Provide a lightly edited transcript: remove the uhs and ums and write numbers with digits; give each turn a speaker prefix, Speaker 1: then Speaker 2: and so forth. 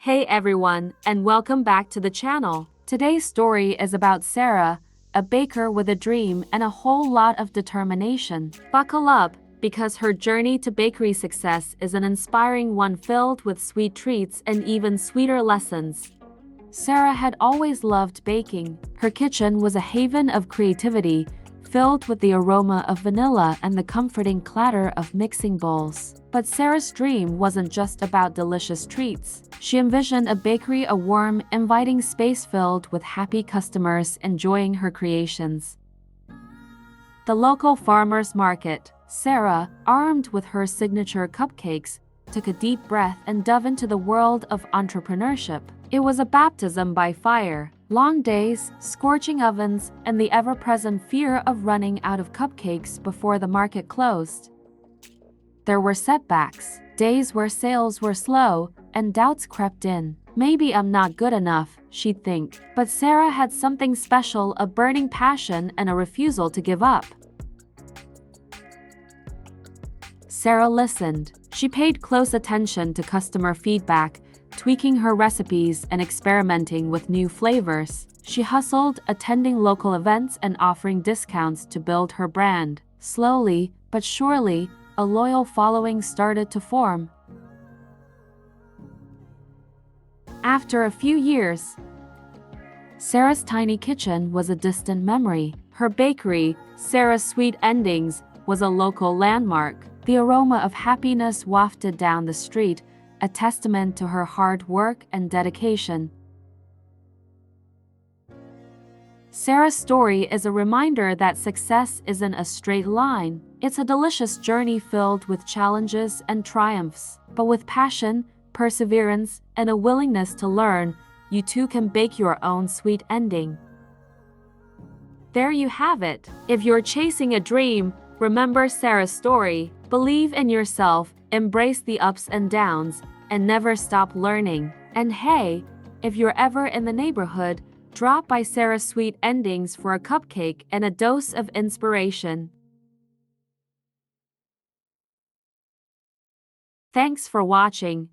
Speaker 1: Hey everyone, and welcome back to the channel. Today's story is about Sarah, a baker with a dream and a whole lot of determination. Buckle up, because her journey to bakery success is an inspiring one filled with sweet treats and even sweeter lessons. Sarah had always loved baking. Her kitchen was a haven of creativity, filled with the aroma of vanilla and the comforting clatter of mixing bowls. But Sarah's dream wasn't just about delicious treats. She envisioned a bakery, a warm, inviting space filled with happy customers enjoying her creations. The local farmer's market. Sarah, armed with her signature cupcakes, took a deep breath and dove into the world of entrepreneurship. It was a baptism by fire. Long days, scorching ovens, and the ever-present fear of running out of cupcakes before the market closed. There were setbacks, days where sales were slow, and doubts crept in. Maybe I'm not good enough, she'd think. But Sarah had something special, a burning passion and a refusal to give up. Sarah listened. She paid close attention to customer feedback, tweaking her recipes and experimenting with new flavors. She hustled, attending local events and offering discounts to build her brand. Slowly, but surely, a loyal following started to form. After a few years, Sarah's tiny kitchen was a distant memory. Her bakery, Sarah's Sweet Endings, was a local landmark. The aroma of happiness wafted down the street, a testament to her hard work and dedication. Sarah's story is a reminder that success isn't a straight line. It's a delicious journey filled with challenges and triumphs. But with passion, perseverance, and a willingness to learn, you too can bake your own sweet ending. There you have it. If you're chasing a dream, remember Sarah's story. Believe in yourself, embrace the ups and downs, and never stop learning. And hey, if you're ever in the neighborhood, drop by Sarah's Sweet Endings for a cupcake and a dose of inspiration. Thanks for watching.